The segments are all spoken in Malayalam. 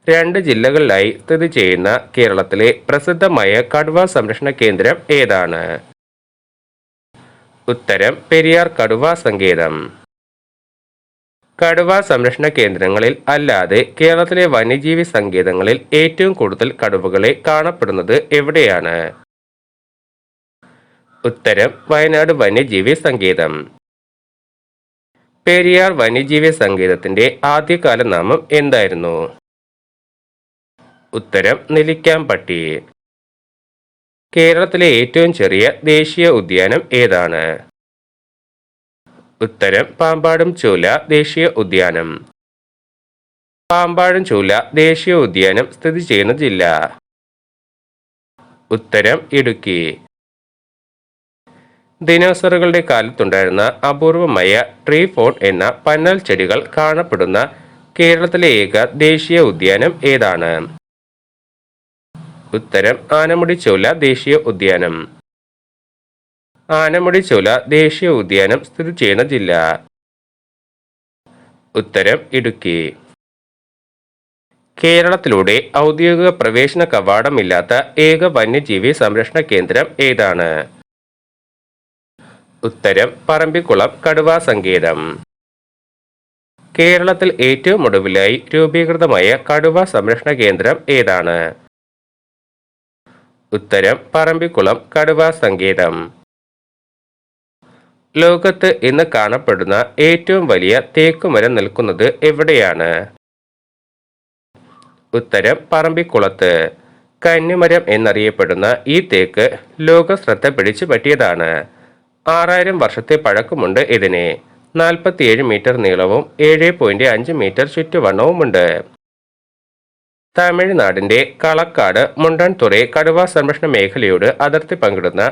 രണ്ട് ജില്ലകളിലായി സ്ഥിതി ചെയ്യുന്ന കേരളത്തിലെ പ്രസിദ്ധമായ കടുവ സംരക്ഷണ കേന്ദ്രം ഏതാണ്? ഉത്തരം പെരിയാർ കടുവാ സങ്കേതം. കടുവ സംരക്ഷണ കേന്ദ്രങ്ങളിൽ അല്ലാതെ കേരളത്തിലെ വന്യജീവി സങ്കേതങ്ങളിൽ ഏറ്റവും കൂടുതൽ കടുവകളെ കാണപ്പെടുന്നത് എവിടെയാണ്? ഉത്തരം വയനാട് വന്യജീവി സങ്കേതം. പെരിയാർ വന്യജീവി സങ്കേതത്തിന്റെ ആദ്യകാല നാമം എന്തായിരുന്നു? ഉത്തരം നെല്ലിക്കാമ്പട്ടി. കേരളത്തിലെ ഏറ്റവും ചെറിയ ദേശീയ ഉദ്യാനം ഏതാണ്? ഉത്തരം പാമ്പാടും ചോല ദേശീയ ഉദ്യാനം. പാമ്പാടും ചോല ദേശീയ ഉദ്യാനം സ്ഥിതി ചെയ്യുന്ന ജില്ല? ഉത്തരം ഇടുക്കി. ദിനോസറുകളുടെ കാലത്തുണ്ടായിരുന്ന അപൂർവമായ ട്രീ ഫോൺ എന്ന പന്നൽ ചെടികൾ കാണപ്പെടുന്ന കേരളത്തിലെ ഏക ദേശീയ ഉദ്യാനം ഏതാണ്? ഉത്തരം ആനമുടിച്ചോല ദേശീയ ഉദ്യാനം. ആനമുടിച്ചോല ദേശീയ ഉദ്യാനം സ്ഥിതി ചെയ്യുന്ന ജില്ല? ഉത്തരം ഇടുക്കി. കേരളത്തിലൂടെ ഔദ്യോഗിക പ്രവേശന കവാടമില്ലാത്ത ഏക വന്യജീവി സംരക്ഷണ കേന്ദ്രം ഏതാണ്? ഉത്തരം പറമ്പിക്കുളം കടുവാ സങ്കേതം. കേരളത്തിൽ ഏറ്റവും ഒടുവിലായി രൂപീകൃതമായ കടുവ സംരക്ഷണ കേന്ദ്രം ഏതാണ്? ഉത്തരം പറമ്പിക്കുളം കടുവാ സങ്കേതം. ലോകത്ത് ഇന്ന് കാണപ്പെടുന്ന ഏറ്റവും വലിയ തേക്കുമരം നിൽക്കുന്നത് എവിടെയാണ്? ഉത്തരം പറമ്പിക്കുളത്ത്. കന്നിമരം എന്നറിയപ്പെടുന്ന ഈ തേക്ക് ലോക ശ്രദ്ധ പിടിച്ചു പറ്റിയതാണ്. 6000 വർഷത്തെ പഴക്കമുണ്ട് ഇതിന്. 47 മീറ്റർ നീളവും 7.5 മീറ്റർ ചുറ്റുവണ്ണവുമുണ്ട്. തമിഴ്നാടിന്റെ കളക്കാട് മുണ്ടൻതുറൈ കടുവാ സംരക്ഷണ മേഖലയോട് അതിർത്തി പങ്കിടുന്ന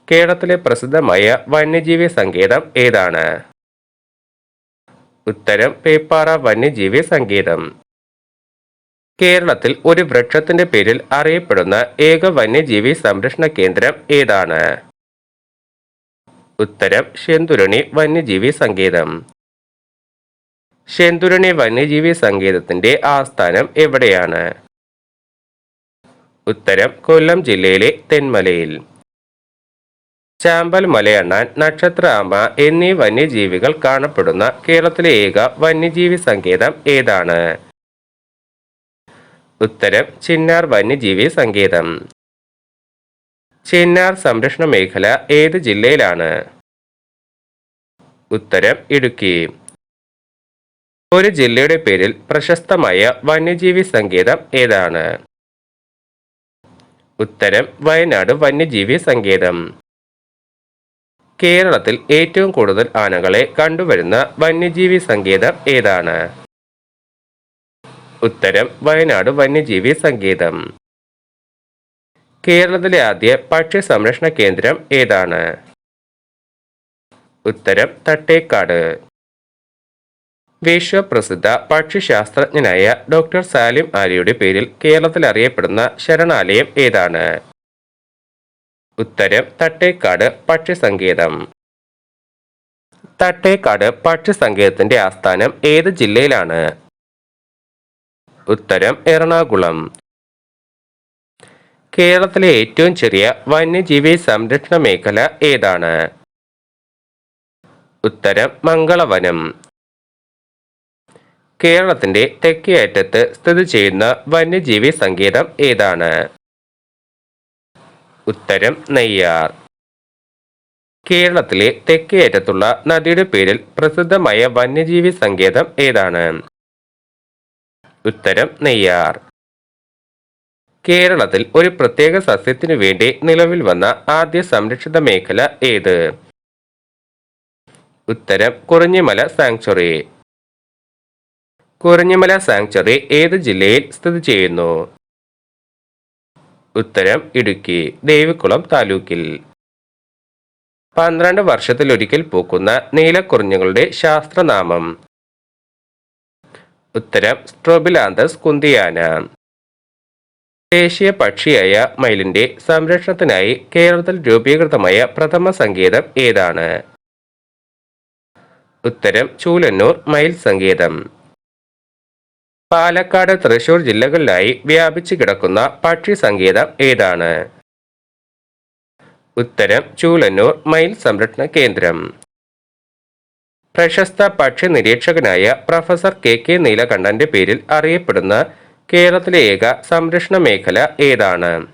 കേരളത്തിലെ പ്രസിദ്ധമായ വന്യജീവി സങ്കേതം ഏതാണ്? ഉത്തരം പേപ്പാറ വന്യജീവി സങ്കേതം. കേരളത്തിൽ ഒരു വൃക്ഷത്തിന്റെ പേരിൽ അറിയപ്പെടുന്ന ഏക വന്യജീവി സംരക്ഷണ കേന്ദ്രം ഏതാണ്? ഉത്തരം ശെന്തുരണി വന്യജീവി സങ്കേതം. ശെന്തുരണി വന്യജീവി സങ്കേതത്തിന്റെ ആസ്ഥാനം എവിടെയാണ്? ഉത്തരം കൊല്ലം ജില്ലയിലെ തെന്മലയിൽ. ചാമ്പൽ മലയണ്ണാൻ, നക്ഷത്ര ആമ എന്നീ വന്യജീവികൾ കാണപ്പെടുന്ന കേരളത്തിലെ ഏക വന്യജീവി സങ്കേതം ഏതാണ്? ഉത്തരം ചിന്നാർ വന്യജീവി സങ്കേതം. ചിന്നാർ സംരക്ഷണ മേഖല ഏത് ജില്ലയിലാണ്? ഉത്തരം ഇടുക്കി. ഒരു ജില്ലയുടെ പേരിൽ പ്രശസ്തമായ വന്യജീവി സങ്കേതം ഏതാണ്? ഉത്തരം വയനാട് വന്യജീവി സങ്കേതം. കേരളത്തിൽ ഏറ്റവും കൂടുതൽ ആനകളെ കണ്ടുവരുന്ന വന്യജീവി സങ്കേതം ഏതാണ്? ഉത്തരം വയനാട് വന്യജീവി സങ്കേതം. കേരളത്തിലെ ആദ്യ പക്ഷി സംരക്ഷണ കേന്ദ്രം ഏതാണ്? ഉത്തരം തട്ടേക്കാട്. വിശ്വപ്രസിദ്ധ പക്ഷിശാസ്ത്രജ്ഞനായ ഡോക്ടർ സാലിം അലിയുടെ പേരിൽ കേരളത്തിൽ അറിയപ്പെടുന്ന ശരണാലയം ഏതാണ്? ഉത്തരം തട്ടേക്കാട് പക്ഷി സങ്കേതം. തട്ടേക്കാട് പക്ഷി സങ്കേതത്തിന്റെ ആസ്ഥാനം ഏത് ജില്ലയിലാണ്? ഉത്തരം എറണാകുളം. കേരളത്തിലെ ഏറ്റവും ചെറിയ വന്യജീവി സംരക്ഷണ മേഖല ഏതാണ്? ഉത്തരം മംഗളവനം. കേരളത്തിന്റെ തെക്കേ അറ്റത്ത് സ്ഥിതി ചെയ്യുന്ന വന്യജീവി സങ്കേതം ഏതാണ്? ഉത്തരം നെയ്യാർ. കേരളത്തിലെ തെക്കേ അറ്റത്തുള്ള നദിയുടെ പേരിൽ പ്രസിദ്ധമായ വന്യജീവി സങ്കേതം ഏതാണ്? ഉത്തരം നെയ്യാർ. കേരളത്തിൽ ഒരു പ്രത്യേക സസ്യത്തിനു വേണ്ടി നിലവിൽ വന്ന ആദ്യ സംരക്ഷിത മേഖല ഏത്? ഉത്തരം കുറിഞ്ഞിമല സാങ്ച്വറി. കുറിഞ്ഞിമല സാങ്ച്വറി ഏത് ജില്ലയിൽ സ്ഥിതി ചെയ്യുന്നു? ഉത്തരം ഇടുക്കി, ദേവികുളം താലൂക്കിൽ. 12 വർഷത്തിലൊരിക്കൽ പൂക്കുന്ന നീലക്കുറിഞ്ഞുകളുടെ ശാസ്ത്രനാമം? ഉത്തരം സ്ട്രോബിലാന്തസ് കുന്തിയാന. ദേശീയ പക്ഷിയായ മയിലിന്റെ സംരക്ഷണത്തിനായി കേരളത്തിൽ രൂപീകൃതമായ പ്രഥമ സങ്കേതം ഏതാണ്? ഉത്തരം ചൂലന്നൂർ മയിൽ സങ്കേതം. പാലക്കാട്, തൃശൂർ ജില്ലകളിലായി വ്യാപിച്ചു കിടക്കുന്ന പക്ഷി സങ്കേതം ഏതാണ്? ഉത്തരം ചൂലന്നൂർ മയിൽ സംരക്ഷണ കേന്ദ്രം. പ്രശസ്ത പക്ഷി നിരീക്ഷകനായ പ്രൊഫസർ കെ നീലകണ്ഠന്റെ പേരിൽ അറിയപ്പെടുന്ന കേരളത്തിലെ ഏക സംരക്ഷണ മേഖല ഏതാണ്?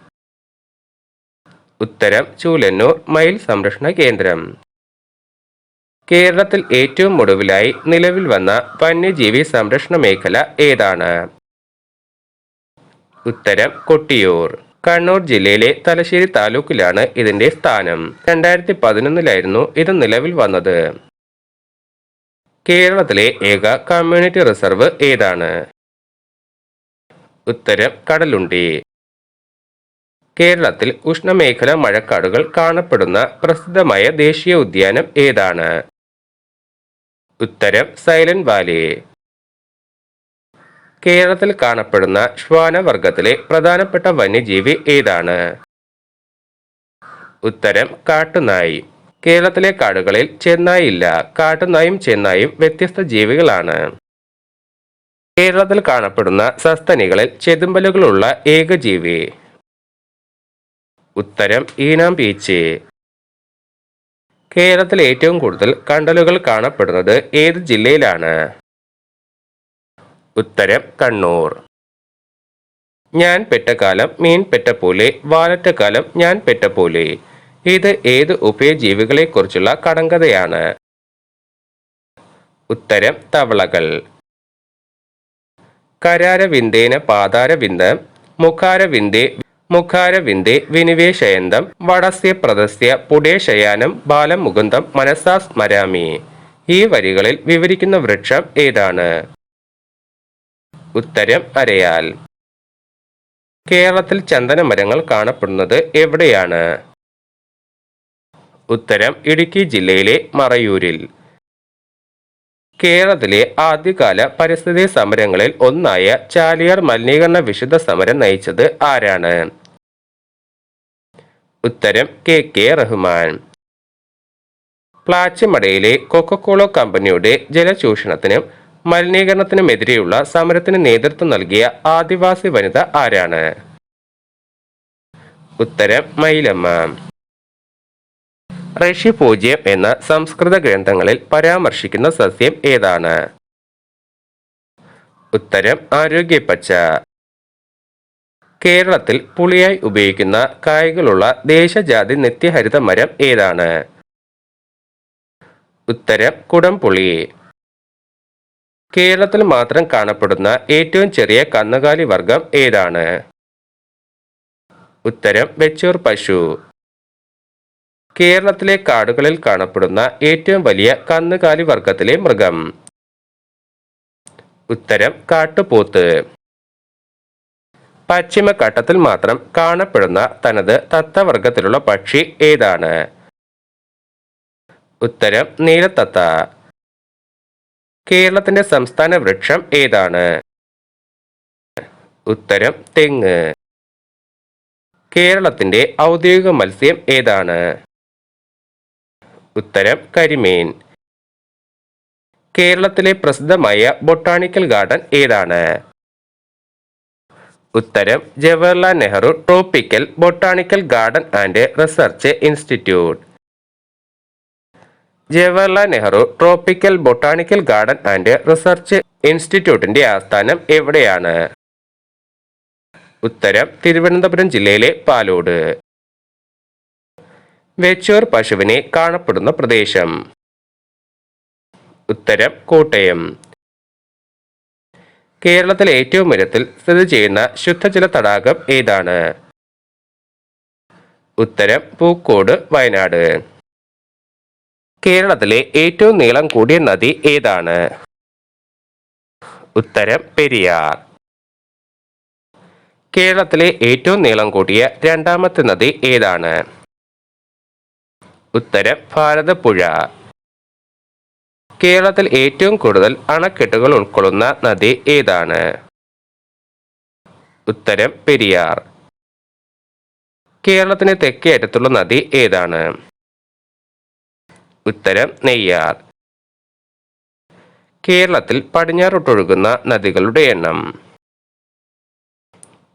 ഉത്തരം ചൂലന്നൂർ മയിൽ സംരക്ഷണ കേന്ദ്രം. കേരളത്തിൽ ഏറ്റവും ഒടുവിലായി നിലവിൽ വന്ന വന്യജീവി സംരക്ഷണ മേഖല ഏതാണ്? ഉത്തരം കൊട്ടിയൂർ. കണ്ണൂർ ജില്ലയിലെ തലശ്ശേരി താലൂക്കിലാണ് ഇതിന്റെ സ്ഥാനം. 2011 ഇത് നിലവിൽ വന്നത്. കേരളത്തിലെ ഏക കമ്മ്യൂണിറ്റി റിസർവ് ഏതാണ്? ഉത്തരം കടലുണ്ടി. കേരളത്തിൽ ഉഷ്ണമേഖല മഴക്കാടുകൾ കാണപ്പെടുന്ന പ്രസിദ്ധമായ ദേശീയ ഉദ്യാനം ഏതാണ്? ഉത്തരം സൈലന്റ് വാലി. കേരളത്തിൽ കാണപ്പെടുന്ന ശ്വാനവർഗത്തിലെ പ്രധാനപ്പെട്ട വന്യജീവി ഏതാണ്? ഉത്തരം കാട്ടുനായി. കേരളത്തിലെ കാടുകളിൽ ചെന്നായി ഇല്ല. കാട്ടുനായും ചെന്നായും വ്യത്യസ്ത ജീവികളാണ്. കേരളത്തിൽ കാണപ്പെടുന്ന സസ്തനികളിൽ ചെതുമ്പലുകളുള്ള ഏക ജീവി? ഉത്തരം ഈനാമ്പീച്ചി. കേരളത്തിൽ ഏറ്റവും കൂടുതൽ കണ്ടലുകൾ കാണപ്പെടുന്നത് ഏത് ജില്ലയിലാണ്? ഉത്തരം കണ്ണൂർ. ഞാൻ പെറ്റകാലം മീൻ പെറ്റ പോലെ, വാലറ്റക്കാലം ഞാൻ പെറ്റ പോലെ. ഇത് ഏത് ഉഭയജീവികളെക്കുറിച്ചുള്ള കടങ്കഥയാണ്? ഉത്തരം തവളകൾ. കരാരവിന്ദേന പാതാരവിന്ദം മുഖാരവിന്ദേ വിനിവേശയന്തം വടസ്യ പ്രദസ്യ പുടേശയാനം ബാലം മുകുന്ദം മനസാ സ്മരാമി. ഈ വരികളിൽ വിവരിക്കുന്ന വൃക്ഷം ഏതാണ്? ഉത്തരം അരയാൽ. കേരളത്തിൽ ചന്ദനമരങ്ങൾ കാണപ്പെടുന്നത് എവിടെയാണ്? ഉത്തരം ഇടുക്കി ജില്ലയിലെ മറയൂരിൽ. കേരളത്തിലെ ആദ്യകാല പരിസ്ഥിതി സമരങ്ങളിൽ ഒന്നായ ചാലിയാർ മലിനീകരണ വിശുദ്ധ സമരം നയിച്ചത് ആരാണ്? ഉത്തരം കെ റഹ്മാൻ. പ്ലാച്ചിമടയിലെ കൊക്കക്കോള കമ്പനിയുടെ ജലചൂഷണത്തിനും മലിനീകരണത്തിനുമെതിരെയുള്ള സമരത്തിന് നേതൃത്വം നൽകിയ ആദിവാസി വനിത ആരാണ്? ഉത്തരം മൈലമ്മ. ഋഷിപൂജ്യം എന്ന സംസ്കൃത ഗ്രന്ഥങ്ങളിൽ പരാമർശിക്കുന്ന സസ്യം ഏതാണ്? ഉത്തരം ആരോഗ്യപ്പച്ച. കേരളത്തിൽ പുളിയായി ഉപയോഗിക്കുന്ന കായ്കളുള്ള ദേശജാതി നിത്യഹരിത മരം ഏതാണ്? ഉത്തരം കുടംപുളി. കേരളത്തിൽ മാത്രം കാണപ്പെടുന്ന ഏറ്റവും ചെറിയ കന്നുകാലി വർഗം ഏതാണ്? ഉത്തരം വെച്ചൂർ പശു. കേരളത്തിലെ കാടുകളിൽ കാണപ്പെടുന്ന ഏറ്റവും വലിയ കന്നുകാലി വർഗത്തിലെ മൃഗം? ഉത്തരം കാട്ടുപോത്ത്. പശ്ചിമഘട്ടത്തിൽ മാത്രം കാണപ്പെടുന്ന തനത് തത്തവർഗത്തിലുള്ള പക്ഷി ഏതാണ്? ഉത്തരം നീലത്തത്ത. കേരളത്തിന്റെ സംസ്ഥാന വൃക്ഷം ഏതാണ്? ഉത്തരം തെങ്ങ്. കേരളത്തിന്റെ ഔദ്യോഗിക മത്സ്യം ഏതാണ്? ഉത്തരം കരിമീൻ. കേരളത്തിലെ പ്രസിദ്ധമായ ബൊട്ടാണിക്കൽ ഗാർഡൻ ഏതാണ്? ഉത്തരം Jawaharlal Nehru tropical botanical garden and research institute. Jawaharlal Nehru tropical botanical garden and research ഇൻസ്റ്റിറ്റ്യൂട്ടിന്റെ ആസ്ഥാനം എവിടെയാണ്? ഉത്തരം തിരുവനന്തപുരം ജില്ലയിലെ പാലോട്. വെച്ചൂർ പശുവിനെ കാണപ്പെടുന്ന പ്രദേശം? ഉത്തരം കോട്ടയം. കേരളത്തിലെ ഏറ്റവും ഉയരത്തിൽ സ്ഥിതി ചെയ്യുന്ന ശുദ്ധജല തടാകം ഏതാണ്? ഉത്തരം പൂക്കോട്, വയനാട്. കേരളത്തിലെ ഏറ്റവും നീളം കൂടിയ നദി ഏതാണ്? ഉത്തരം പെരിയാർ. കേരളത്തിലെ ഏറ്റവും നീളം കൂടിയ രണ്ടാമത്തെ നദി ഏതാണ്? ഉത്തരം ഭാരതപ്പുഴ. കേരളത്തിൽ ഏറ്റവും കൂടുതൽ അണക്കെട്ടുകൾ ഉൾക്കൊള്ളുന്ന നദി ഏതാണ്? ഉത്തരം പെരിയാർ. കേരളത്തിന് തെക്കേ അറ്റത്തുള്ള നദി ഏതാണ്? ഉത്തരം നെയ്യാർ. കേരളത്തിൽ പടിഞ്ഞാറോട്ടൊഴുകുന്ന നദികളുടെ എണ്ണം.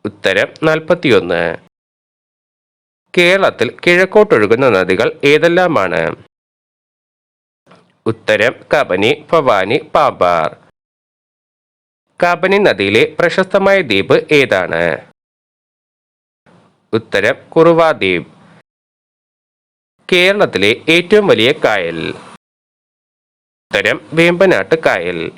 ഉത്തരം 41. കേരളത്തിൽ കിഴക്കോട്ടൊഴുകുന്ന നദികൾ ഏതെല്ലാമാണ്? ഉത്തരം കബനി, ഭവാനി, പാമ്പാർ. കബനി നദിയിലെ പ്രശസ്തമായ ദ്വീപ് ഏതാണ്? ഉത്തരം കുറുവ ദ്വീപ്. കേരളത്തിലെ ഏറ്റവും വലിയ കായൽ? ഉത്തരം വേമ്പനാട്ട് കായൽ.